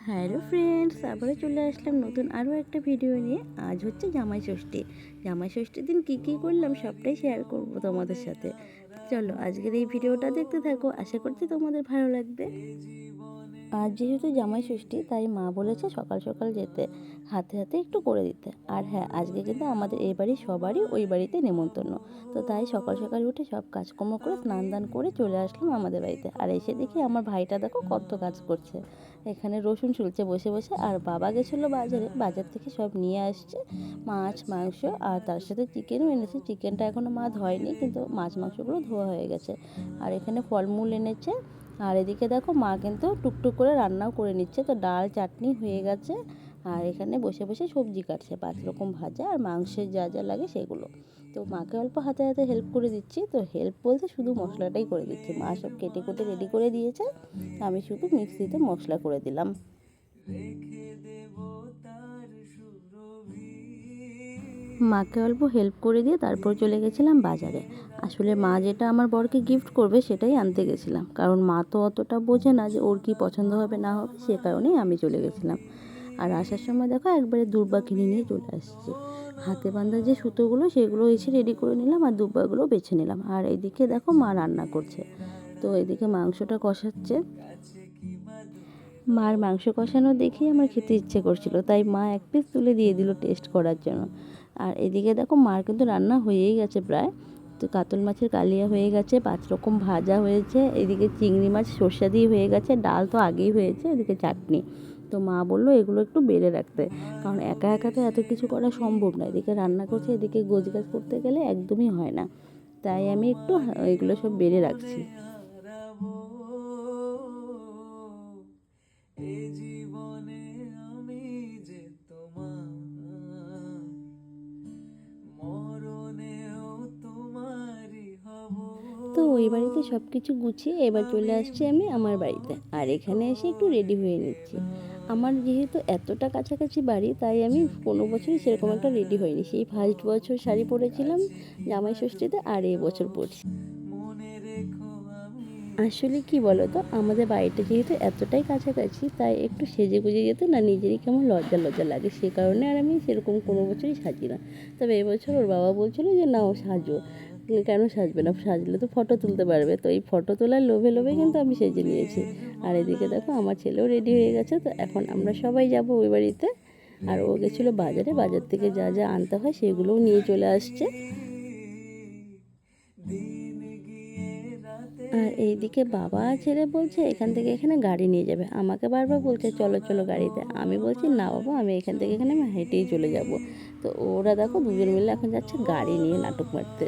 Hello friends, আবারও চলে আসলাম নতুন আরও একটা ভিডিও নিয়ে। আজ হচ্ছে জামাই ষষ্ঠী। জামাই ষষ্ঠীর দিন কী কী করলাম সবটাই শেয়ার করব তোমাদের সাথে। চলো আজকের এই ভিডিওটা দেখতে থাকো, আশা করছি তোমাদের ভালো লাগবে। আর যেহেতু জামাই ষষ্ঠী তাই মা বলেছে সকাল সকাল যেতে, হাতে হাতে একটু করে দিতে। আর হ্যাঁ, আজকে কিন্তু আমাদের এই বাড়ির সবারই ওই বাড়িতে নেমন্তন্ন। তো তাই সকাল সকাল উঠে সব কাজকর্ম করে স্নান দান করে চলে আসলাম আমাদের বাড়িতে। আর এসে দেখি আমার ভাইটা দেখো কত কাজ করছে, এখানে রসুন ছুলছে বসে বসে। আর বাবা গেছিলো বাজারে, বাজার থেকে সব নিয়ে আসছে, মাছ মাংস আর তার সাথে চিকেনও এনেছে। চিকেনটা এখনও মা ধোয়নি, কিন্তু মাছ মাংসগুলো ধোয়া হয়ে গেছে। আর এখানে ফলমূল এনেছে। আর এদিকে দেখো মা কিন্তু টুকটুক করে রান্নাও করে নিচ্ছে। তো ডাল চাটনি হয়ে গেছে। আর এখানে বসে বসে সবজি কাটছে, 5 রকম ভাজা আর মাংসের যা যা লাগে সেগুলো। তো মাকে অল্প হাতে হাতে হেল্প করে দিচ্ছি। তো হেল্প বলতে শুধু মশলাটাই করে দিচ্ছি, মা সব কেটে কুটে রেডি করে দিয়েছে, আমি শুধু মিক্সিতে মশলা করে দিলাম। মাকে অল্প হেল্প করে দিয়ে তারপর চলে গেছিলাম বাজারে। আসলে মা যেটা আমার বরকে গিফট করবে সেটাই আনতে গেছিলাম, কারণ মা তো অতটা বোঝে না যে ওর কী পছন্দ হবে না হবে, সে কারণেই আমি চলে গেছিলাম। আর আসার সময় দেখো একবারে দুর্বা কিনে নিয়ে চলে আসছি। হাতে বাঁধা যে সুতোগুলো সেগুলো এসে রেডি করে নিলাম, আর দুর্বাগুলো বেছে নিলাম। আর এদিকে দেখো মা রান্না করছে। তো এদিকে মাংসটা কষাচ্ছে। মার মাংস কষানো দেখেই আমার খেতে ইচ্ছে করছিল, তাই মা এক পিস তুলে দিয়ে দিল টেস্ট করার জন্য। আর এদিকে দেখো মার কিন্তু রান্না হয়েই গেছে প্রায়। তো কাতল মাছের কালিয়া হয়ে গেছে, 5 রকম ভাজা হয়েছে, এদিকে চিংড়ি মাছ সর্ষা দিয়ে হয়ে গেছে, ডাল তো আগেই হয়েছে, এদিকে চাটনি। তো মা বললো এগুলো একটু বেড়ে রাখতে, কারণ একা একা তো এত কিছু করা সম্ভব না। এদিকে রান্না করছে, এদিকে গোছগাছ করতে গেলে একদমই হয় না, তাই আমি একটু এগুলো সব বেড়ে রাখছি। তো ওই বাড়িতে সব কিছু গুছিয়ে এবার চলে আসছি আমি আমার বাড়িতে। আর এখানে এসে একটু রেডি হয়ে নিচ্ছি। আমার যেহেতু এতটা কাছাকাছি বাড়ি, তাই আমি কোনো বছরই সেরকম একটা রেডি হইনি। সেই ফার্স্ট বছর শাড়ি পরেছিলাম জামাই ষষ্ঠীতে, আর এই বছর পরছি। আসলে কি বলো তো, আমাদের বাড়িটা যেহেতু এতটাই কাছাকাছি, তাই একটু সেজে গুজে যেতে না নিজেরই কেমন লজ্জা লজ্জা লাগে, সে কারণে আর আমি সেরকম কোনো বছরই সাজি না। তবে এবছর ওর বাবা বলছিল যে না ও সাজো, কেন সাজবে না, সাজলে তো ফটো তুলতে পারবে। তো এই ফটো তোলার লোভে লোভে কিন্তু আমি সেজে নিয়েছি। আর এদিকে দেখো আমার ছেলেও রেডি হয়ে গেছে। তো এখন আমরা সবাই যাব ওই বাড়িতে। আর ও গেছিলো বাজারে, বাজার থেকে যা যা আনতে হয় সেগুলোও নিয়ে চলে আসছে। আর এইদিকে বাবা ছেলে বলছে এখান থেকে এখানে গাড়ি নিয়ে যাবে, আমাকে বারবার বলছে চলো চলো গাড়িতে। আমি বলছি না বাবা, আমি এখান থেকে এখানে আমি হেঁটেই চলে যাব। তো ওরা দেখো দুজন মিলে এখন যাচ্ছে গাড়ি নিয়ে নাটক মারতে।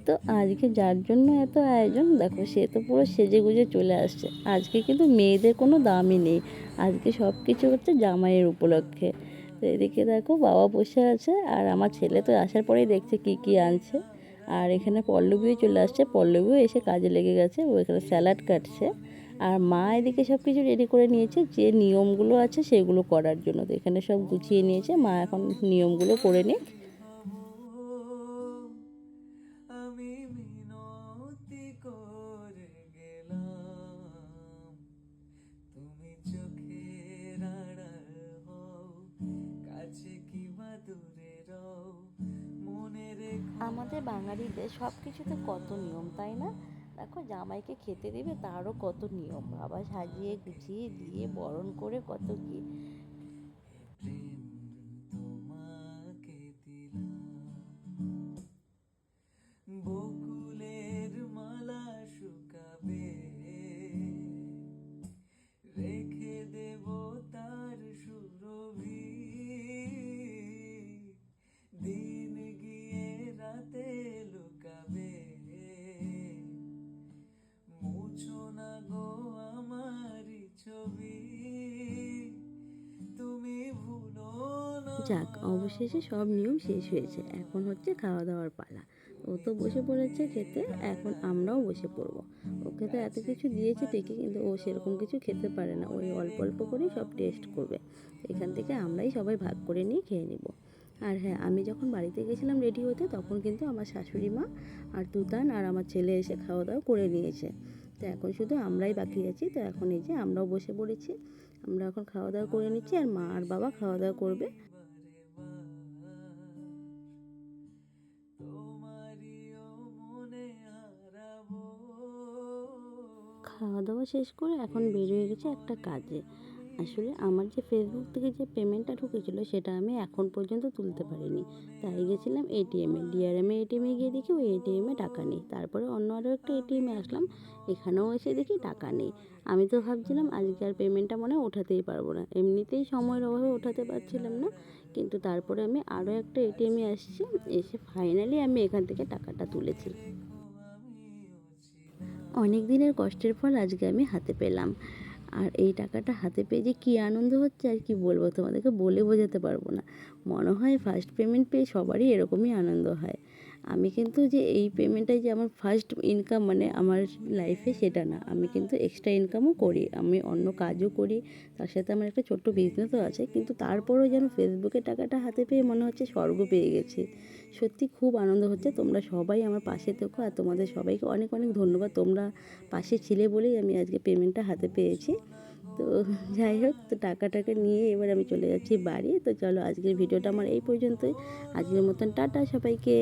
তো আজকে যার জন্য এত আয়োজন দেখো, সে তো পুরো সেজে গুজে চলে আসছে। আজকে কিন্তু মেয়েদের কোনো দামই নেই, আজকে সব কিছু হচ্ছে জামাইয়ের উপলক্ষে। তো এদিকে দেখো বাবা বসে আছে, আর আমার ছেলে তো আসার পরেই দেখছে কি কি আনছে। আর এখানে পল্লবীও চলে আসছে, পল্লবীও এসে কাজে লেগে গেছে, ও এখানে স্যালাড কাটছে। আর মা এদিকে সব কিছু রেডি করে নিয়েছে, যে নিয়মগুলো আছে সেগুলো করার জন্য। তো এখানে সব গুছিয়ে নিয়েছে, মা এখন নিয়মগুলো করে নিক। আমাদের বাঙালিদের সব কিছুতে কত নিয়ম, তাই না? দেখো জামাইকে খেতে দেবে তারও কত নিয়ম, বাবা সাজিয়ে গুছিয়ে দিয়ে বরণ করে কত কি। যাক, অবশেষে সব নিয়ম শেষ হয়েছে, এখন হচ্ছে খাওয়া দাওয়ার পালা। ও তো বসে পড়েছে খেতে, এখন আমরাও বসে পড়বো। ওকে তো এত কিছু দিয়েছে ঠিকই, কিন্তু ও সেরকম কিছু খেতে পারে না, ওই অল্প অল্প করেই সব টেস্ট করবে। এখান থেকে আমরাই সবাই ভাগ করে নিয়ে খেয়ে নিব। আর হ্যাঁ, আমি যখন বাড়িতে গেছিলাম রেডি হতে, তখন কিন্তু আমার শাশুড়ি মা আর তুতান আর আমার ছেলে এসে খাওয়া দাওয়া করে নিয়েছে। তো এখন শুধু আমরাই বাকি আছি। তো এখন এই যে আমরাও বসে পড়েছি, আমরা এখন খাওয়া দাওয়া করে নিচ্ছি, আর মা আর বাবা খাওয়া দাওয়া করবে। খাওয়া দাওয়া শেষ করে এখন বেরিয়ে গেছে একটা কাজে। আসলে আমার যে ফেসবুক থেকে যে পেমেন্টটা ঢুকেছিল সেটা আমি এখন পর্যন্ত তুলতে পারিনি। তাই গেছিলাম এটিএমে, ডিআরএমে এটিএমে গিয়ে দেখি ওই এটিএমে টাকা নেই। তারপরে অন্য আরও একটা এটিএমে আসলাম, এখানেও এসে দেখি টাকা নেই। আমি তো ভাবছিলাম আজকে আর পেমেন্টটা মনে হয় ওঠাতেই পারবো না, এমনিতেই সময়ের অভাবে ওঠাতে পারছিলাম না। কিন্তু তারপরে আমি আরও একটা এটিএমে আসছি, এসে ফাইনালি আমি এখান থেকে টাকাটা তুলেছি। অনেক দিনের কষ্টের ফল আজকে আমি হাতে পেলাম। আর এই টাকাটা হাতে পেয়ে যে কী আনন্দ হচ্ছে আর কি বলবো, তোমাদেরকে বলে বোঝাতে পারবো না। মনে হয় ফার্স্ট পেমেন্ট পেয়ে সবারই এরকমই আনন্দ হয়। আমি কিন্তু যে এই পেমেন্টটাই যে আমার ফার্স্ট ইনকাম মানে আমার লাইফে, সেটা না। আমি কিন্তু এক্সট্রা ইনকামও করি, আমি অন্য কাজও করি, তার সাথে আমার একটা ছোট্ট বিজনেসও আছে। কিন্তু তারপরেও যেন ফেসবুকে টাকাটা হাতে পেয়ে মনে হচ্ছে স্বর্গ পেয়ে গেছি। সত্যি খুব আনন্দ হচ্ছে। তোমরা সবাই আমার পাশে থেকো, আর তোমাদের সবাইকে অনেক অনেক ধন্যবাদ। তোমরা পাশে ছিলে বলেই আমি আজকে পেমেন্টটা হাতে পেয়েছি। তো যাই হোক, তো টাকাটাকে নিয়ে এবার আমি চলে যাচ্ছি বাড়ি। তো চলো, আজকের ভিডিওটা আমার এই পর্যন্তই। আজকের মতন টাটা সবাইকে।